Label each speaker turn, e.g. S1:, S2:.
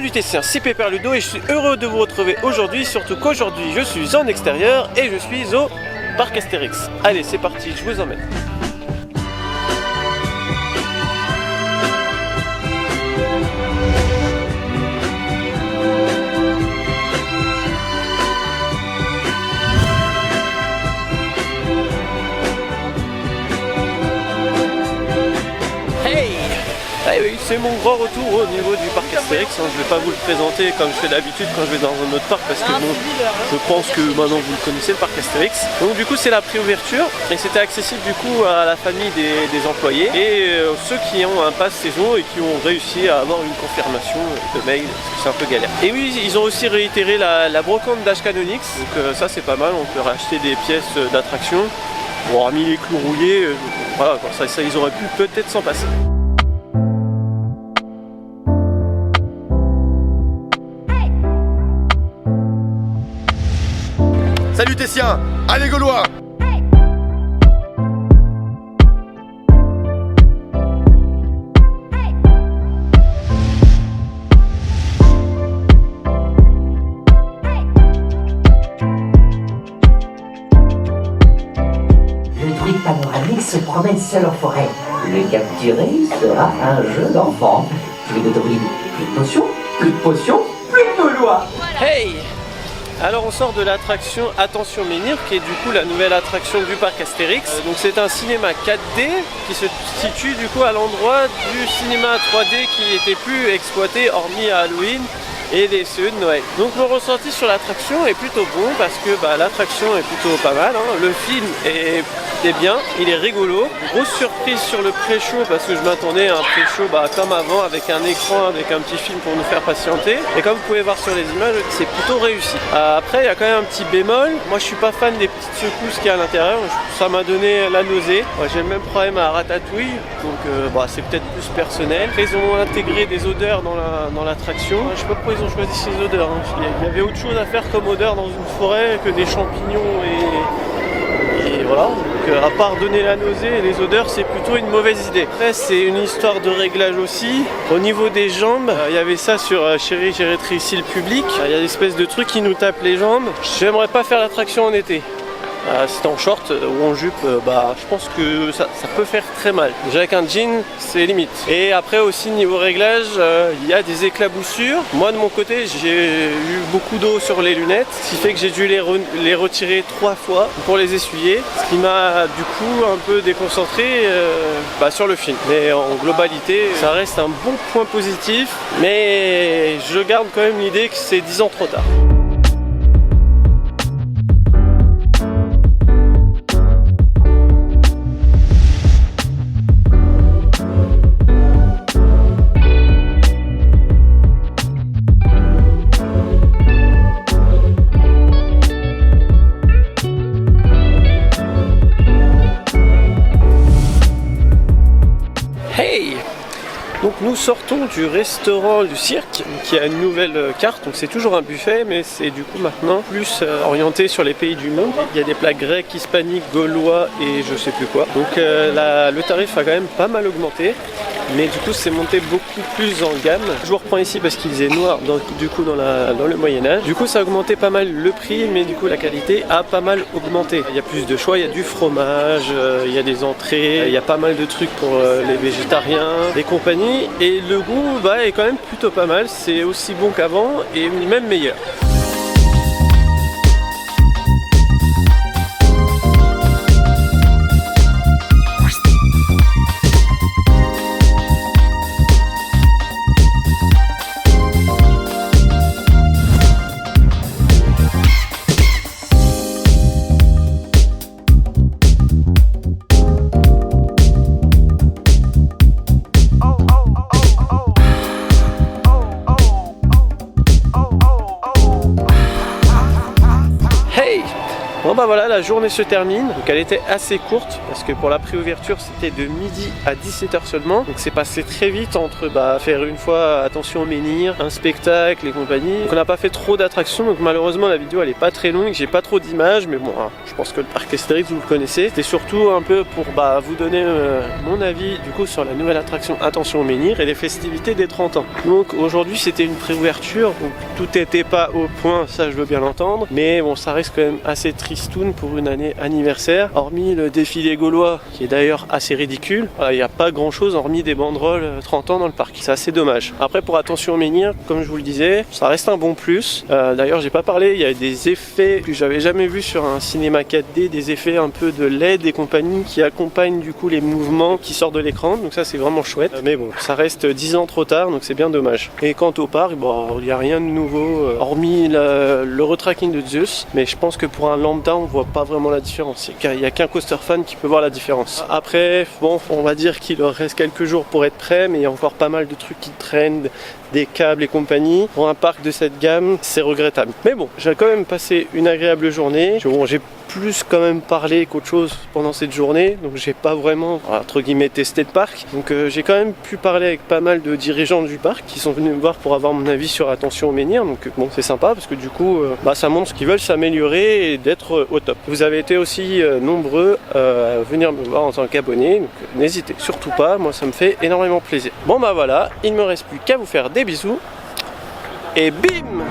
S1: Salut Tessien, c'est Pépère Ludo et je suis heureux de vous retrouver aujourd'hui, surtout qu'aujourd'hui je suis en extérieur et je suis au parc Astérix. Allez, c'est parti, je vous emmène. Ah oui, c'est mon grand retour au niveau du parc Astérix. Je ne vais pas vous le présenter comme je fais d'habitude quand je vais dans un autre parc parce que bon, je pense que maintenant vous le connaissez, le parc Astérix. Donc du coup c'est la préouverture et c'était accessible du coup à la famille des employés et ceux qui ont un pass saison et qui ont réussi à avoir une confirmation de mail parce que c'est un peu galère. Et oui, ils ont aussi réitéré la brocante d'H Canonix, donc ça c'est pas mal, on peut racheter des pièces d'attraction. Bon, hormis les clous rouillés, voilà, ça ils auraient pu peut-être s'en passer.
S2: Salut Tessien, allez Gaulois!
S3: Le druide panoramique se promène seul en forêt. Le capturer sera un jeu d'enfant. Plus de druides, plus de potions, plus de potions, plus de Gaulois.
S1: Hey! Alors on sort de l'attraction Attention Menhir qui est du coup la nouvelle attraction du parc Astérix. Donc c'est un cinéma 4D qui se situe du coup à l'endroit du cinéma 3D qui était plus exploité hormis à Halloween et les CE de Noël. Donc mon ressenti sur l'attraction est plutôt bon parce que l'attraction est plutôt pas mal, hein. Le film est bien, il est rigolo. Grosse surprise sur le pré-show parce que je m'attendais à un pré-show comme avant avec un écran, avec un petit film pour nous faire patienter. Et comme vous pouvez voir sur les images, c'est plutôt réussi. Après il y a quand même un petit bémol, moi je suis pas fan des petites secousses qu'il y a à l'intérieur, ça m'a donné la nausée. Moi, j'ai le même problème à Ratatouille, donc c'est peut-être plus personnel. Après, ils ont intégré des odeurs dans l'attraction. Je sais pas pourquoi ils ont choisi ces odeurs, hein. Il y avait autre chose à faire comme odeur dans une forêt que des champignons et voilà, donc à part donner la nausée, les odeurs c'est plutôt une mauvaise idée. Après c'est une histoire de réglage aussi. Au niveau des jambes, il y avait ça sur Chérie j'ai rétréci le public. Il y a des espèces de trucs qui nous tapent les jambes. J'aimerais pas faire l'attraction en été. Si t'es en short ou en jupe, je pense que ça peut faire très mal. Déjà avec un jean, c'est limite. Et après aussi niveau réglage, il y a des éclaboussures. Moi de mon côté, j'ai eu beaucoup d'eau sur les lunettes, ce qui fait que j'ai dû les retirer 3 fois pour les essuyer, ce qui m'a du coup un peu déconcentré sur le film. Mais en globalité, ça reste un bon point positif, mais je garde quand même l'idée que c'est 10 ans trop tard. Donc nous sortons du restaurant du cirque qui a une nouvelle carte, donc c'est toujours un buffet mais c'est du coup maintenant plus orienté sur les pays du monde. Il y a des plats grecs, hispaniques, gaulois et je sais plus quoi. Donc le tarif a quand même pas mal augmenté, mais du coup c'est monté beaucoup plus en gamme. Je vous reprends ici parce qu'il faisait noir du coup dans le Moyen-Âge. Du coup ça a augmenté pas mal le prix, mais du coup la qualité a pas mal augmenté. Il y a plus de choix, il y a du fromage, il y a des entrées, il y a pas mal de trucs pour les végétariens, les compagnies. Et le goût est quand même plutôt pas mal, c'est aussi bon qu'avant et même meilleur. Bon bah voilà, la journée se termine, donc elle était assez courte parce que pour la préouverture c'était de midi à 17h seulement, donc c'est passé très vite entre faire une fois attention au menhir, un spectacle et compagnie. Donc on n'a pas fait trop d'attractions, donc malheureusement la vidéo elle est pas très longue, j'ai pas trop d'images, mais bon, je pense que le parc Astérix vous le connaissez. C'était surtout un peu pour vous donner mon avis du coup sur la nouvelle attraction Attention au menhir et les festivités des 30 ans. Donc aujourd'hui c'était une préouverture, donc tout n'était pas au point, ça je veux bien l'entendre, mais bon ça reste quand même assez tristoun pour une année anniversaire, hormis le défilé gaulois qui est d'ailleurs assez ridicule. Il n'y a pas grand chose hormis des banderoles 30 ans dans le parc, c'est assez dommage. Après pour Attention au menhir, comme je vous le disais, ça reste un bon plus. D'ailleurs j'ai pas parlé, il y a des effets que j'avais jamais vu sur un cinéma 4D, des effets un peu de LED et compagnie qui accompagnent du coup les mouvements qui sortent de l'écran, donc ça c'est vraiment chouette. Mais bon, ça reste 10 ans trop tard, donc c'est bien dommage. Et quant au parc, il n'y a rien de nouveau, hormis le retracking de Zeus, mais je pense que pour un lambda on voit pas vraiment la différence. Il n'y a qu'un coaster fan qui peut voir la différence. Après, bon, on va dire qu'il leur reste quelques jours pour être prêt, mais il y a encore pas mal de trucs qui traînent, des câbles et compagnie. Pour un parc de cette gamme, c'est regrettable. Mais bon, j'ai quand même passé une agréable journée. Bon, j'ai plus quand même parlé qu'autre chose pendant cette journée, donc j'ai pas vraiment entre guillemets testé le parc, donc j'ai quand même pu parler avec pas mal de dirigeants du parc qui sont venus me voir pour avoir mon avis sur Attention au menhir, donc bon c'est sympa parce que du coup ça montre qu'ils veulent s'améliorer et d'être au top. Vous avez été aussi nombreux à venir me voir en tant qu'abonné, donc n'hésitez surtout pas, moi ça me fait énormément plaisir. Bon voilà, il me reste plus qu'à vous faire des bisous et bim!